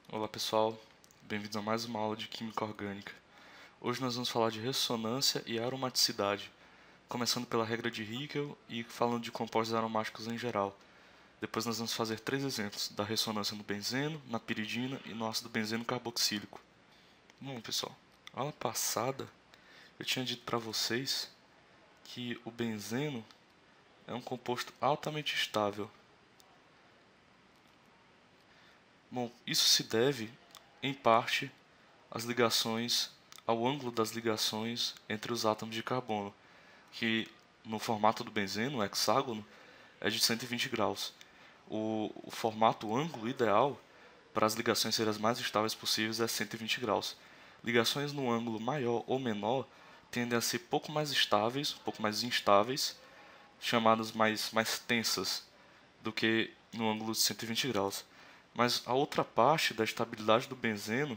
Olá pessoal, bem-vindos a mais uma aula de Química Orgânica. Hoje nós vamos falar de ressonância e aromaticidade, começando pela regra de Hickel e falando de compostos aromáticos em geral. Depois nós vamos fazer 3 exemplos da ressonância no benzeno, na piridina e no ácido benzeno carboxílico. Bom pessoal, na aula passada eu tinha dito para vocês que o benzeno é um composto altamente estável. Bom, isso se deve, em parte, às ligações, ao ângulo das ligações entre os átomos de carbono, que no formato do benzeno, o hexágono, é de 120 graus. O formato, o ângulo ideal para as ligações serem as mais estáveis possíveis é 120 graus. Ligações no ângulo maior ou menor tendem a ser pouco mais estáveis, um pouco mais instáveis, chamadas mais tensas do que no ângulo de 120 graus. Mas a outra parte da estabilidade do benzeno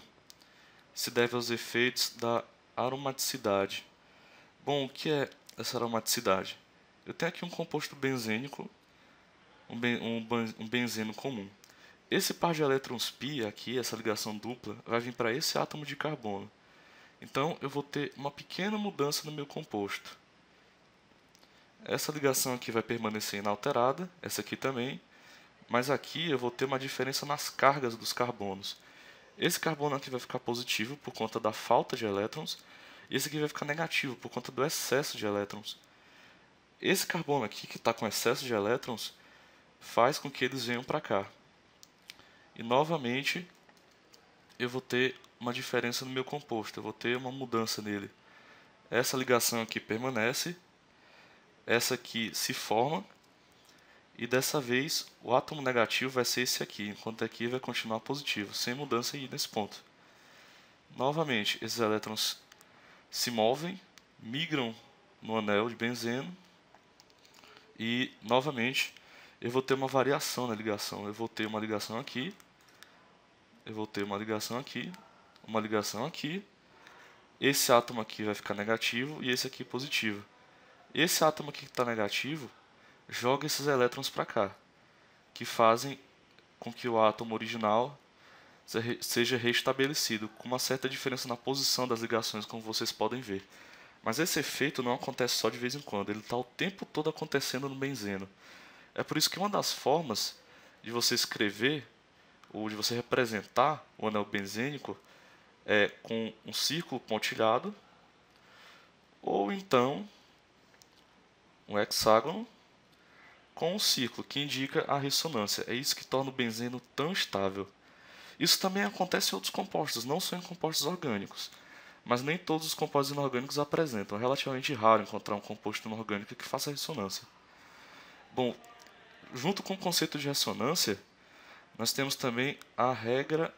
se deve aos efeitos da aromaticidade. Bom, o que é essa aromaticidade? Eu tenho aqui um composto benzênico, um benzeno comum. Esse par de elétrons π aqui, essa ligação dupla, vai vir para esse átomo de carbono. Então eu vou ter uma pequena mudança no meu composto. Essa ligação aqui vai permanecer inalterada, essa aqui também, mas aqui eu vou ter uma diferença nas cargas dos carbonos. Esse carbono aqui vai ficar positivo por conta da falta de elétrons, e esse aqui vai ficar negativo por conta do excesso de elétrons. Esse carbono aqui, que está com excesso de elétrons, faz com que eles venham para cá. E novamente, eu vou ter uma diferença no meu composto, eu vou ter uma mudança nele. Essa ligação aqui permanece, essa aqui se forma, e dessa vez o átomo negativo vai ser esse aqui, enquanto aqui vai continuar positivo, sem mudança aí nesse ponto. Novamente, esses elétrons se movem, migram no anel de benzeno e, novamente, eu vou ter uma variação na ligação. Eu vou ter uma ligação aqui, eu vou ter uma ligação aqui, uma ligação aqui. Esse átomo aqui vai ficar negativo e esse aqui positivo. Esse átomo aqui que está negativo joga esses elétrons para cá, que fazem com que o átomo original seja restabelecido, com uma certa diferença na posição das ligações, como vocês podem ver. Mas esse efeito não acontece só de vez em quando, ele está o tempo todo acontecendo no benzeno. É por isso que uma das formas de você escrever ou de você representar o anel benzênico é com um círculo pontilhado ou então um hexágono com um círculo que indica a ressonância. É isso que torna o benzeno tão estável. Isso também acontece em outros compostos, não só em compostos orgânicos. Mas nem todos os compostos inorgânicos apresentam. É relativamente raro encontrar um composto inorgânico que faça ressonância. Bom, junto com o conceito de ressonância, nós temos também a regra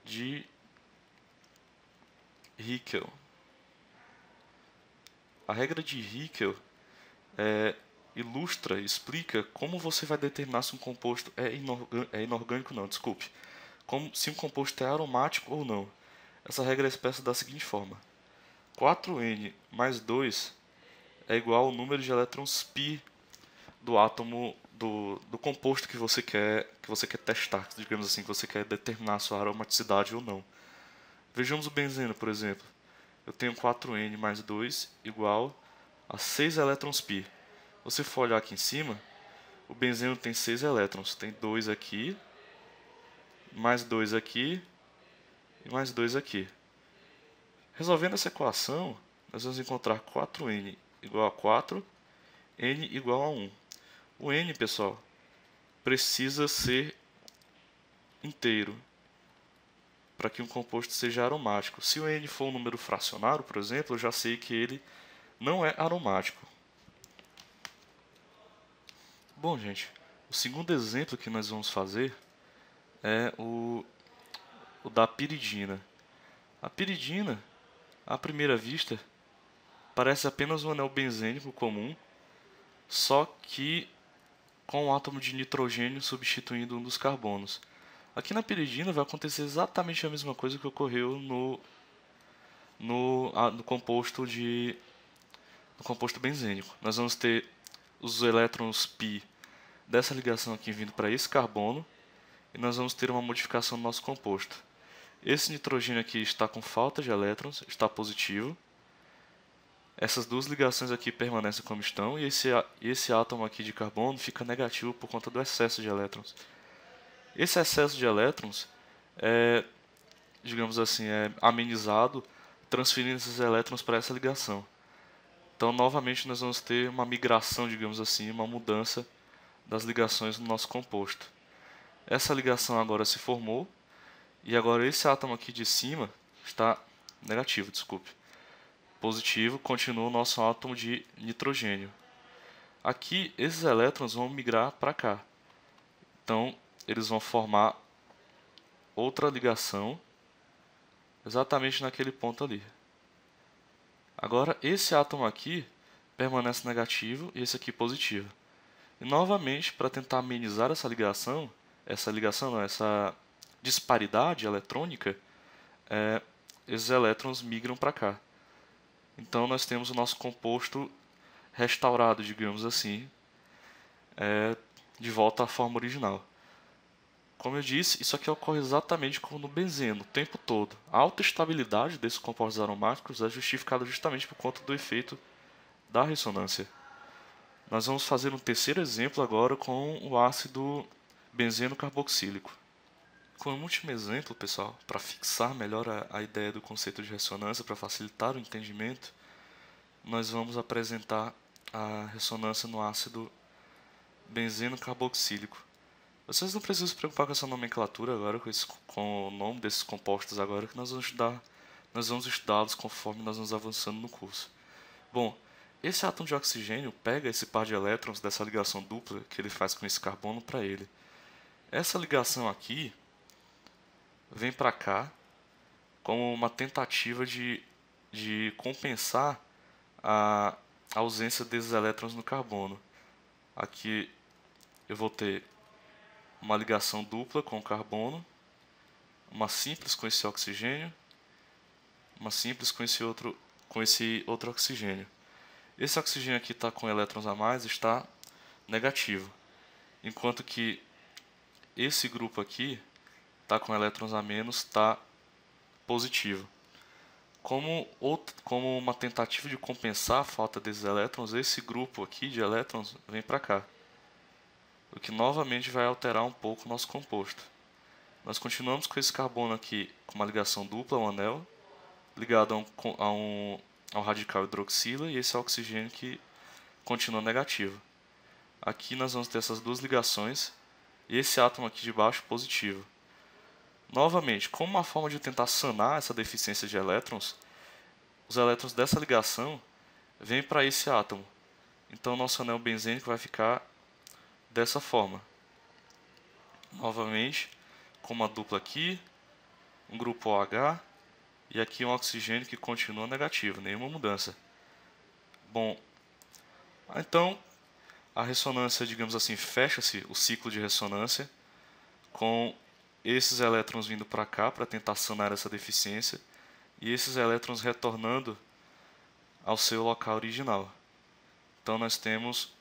de Hickel. A regra de Hickel ilustra, explica como você vai determinar se um composto é inorgânico, não, desculpe. Como, se um composto é aromático ou não. Essa regra é expressa da seguinte forma: 4N mais 2 é igual ao número de elétrons π do átomo do composto que você quer testar, digamos assim, que você quer determinar a sua aromaticidade ou não. Vejamos o benzeno, por exemplo. Eu tenho 4N mais 2 igual a 6 elétrons π. Se você for olhar aqui em cima, o benzeno tem 6 elétrons. Tem 2 aqui, mais 2 aqui e mais 2 aqui. Resolvendo essa equação, nós vamos encontrar 4N igual a 4, N igual a 1. O N, pessoal, precisa ser inteiro para que um composto seja aromático. Se o N for um número fracionário, por exemplo, eu já sei que ele não é aromático. Bom, gente, o segundo exemplo que nós vamos fazer é o da piridina. A piridina, à primeira vista, parece apenas um anel benzênico comum, só que com um átomo de nitrogênio substituindo um dos carbonos. Aqui na piridina vai acontecer exatamente a mesma coisa que ocorreu no composto benzênico. Nós vamos ter os elétrons π dessa ligação aqui vindo para esse carbono, e nós vamos ter uma modificação do nosso composto. Esse nitrogênio aqui está com falta de elétrons, está positivo. Essas duas ligações aqui permanecem como estão, e esse átomo aqui de carbono fica negativo por conta do excesso de elétrons. Esse excesso de elétrons é, digamos assim, é amenizado transferindo esses elétrons para essa ligação. Então, novamente, nós vamos ter uma migração, digamos assim, uma mudança das ligações no nosso composto. Essa ligação agora se formou, e agora esse átomo aqui de cima está negativo, desculpe. Positivo, continua o nosso átomo de nitrogênio. Aqui, esses elétrons vão migrar para cá. Então, eles vão formar outra ligação exatamente naquele ponto ali. Agora, esse átomo aqui permanece negativo e esse aqui positivo. E novamente, para tentar amenizar essa disparidade eletrônica, esses elétrons migram para cá. Então, nós temos o nosso composto restaurado, digamos assim, de volta à forma original. Como eu disse, isso aqui ocorre exatamente como no benzeno, o tempo todo. A alta estabilidade desses compostos aromáticos é justificada justamente por conta do efeito da ressonância. Nós vamos fazer um terceiro exemplo agora com o ácido benzeno carboxílico. Como último exemplo, pessoal, para fixar melhor a ideia do conceito de ressonância, para facilitar o entendimento, nós vamos apresentar a ressonância no ácido benzeno carboxílico. Vocês não precisam se preocupar com essa nomenclatura agora, com o nome desses compostos agora, que nós vamos estudá-los conforme nós vamos avançando no curso. Bom, esse átomo de oxigênio pega esse par de elétrons dessa ligação dupla que ele faz com esse carbono para ele. Essa ligação aqui vem para cá como uma tentativa de compensar a ausência desses elétrons no carbono. Aqui eu vou ter uma ligação dupla com o carbono, uma simples com esse oxigênio, uma simples com esse outro oxigênio. Esse oxigênio aqui está com elétrons a mais, está negativo, enquanto que esse grupo aqui está com elétrons a menos, está positivo. Como uma tentativa de compensar a falta desses elétrons, esse grupo aqui de elétrons vem para cá, o que novamente vai alterar um pouco o nosso composto. Nós continuamos com esse carbono aqui com uma ligação dupla, um anel, ligado a um radical hidroxila, e esse oxigênio que continua negativo. Aqui nós vamos ter essas duas ligações, e esse átomo aqui de baixo positivo. Novamente, como uma forma de tentar sanar essa deficiência de elétrons, os elétrons dessa ligação vêm para esse átomo. Então, nosso anel benzênico vai ficar dessa forma. Novamente, com uma dupla aqui, um grupo OH, e aqui um oxigênio que continua negativo, nenhuma mudança. Bom, então a ressonância, digamos assim, fecha-se o ciclo de ressonância com esses elétrons vindo para cá para tentar sanar essa deficiência e esses elétrons retornando ao seu local original. Então nós temos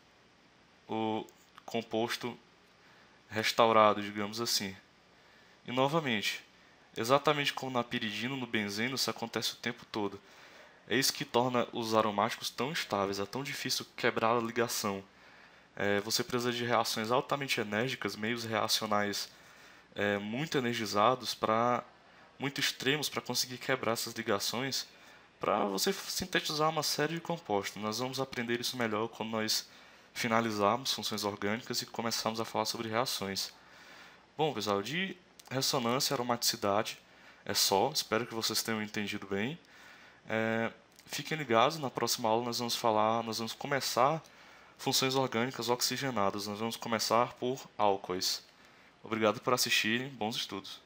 o composto restaurado, digamos assim. E novamente, exatamente como na piridina, no benzeno, isso acontece o tempo todo. É isso que torna os aromáticos tão estáveis, é tão difícil quebrar a ligação. Você precisa de reações altamente enérgicas, meios reacionais muito energizados, muito extremos para conseguir quebrar essas ligações, para você sintetizar uma série de compostos. Nós vamos aprender isso melhor quando nós finalizarmos funções orgânicas e começarmos a falar sobre reações. Bom, pessoal, de ressonância e aromaticidade é só. Espero que vocês tenham entendido bem. Fiquem ligados, na próxima aula nós vamos começar funções orgânicas oxigenadas. Nós vamos começar por álcoois. Obrigado por assistirem, bons estudos.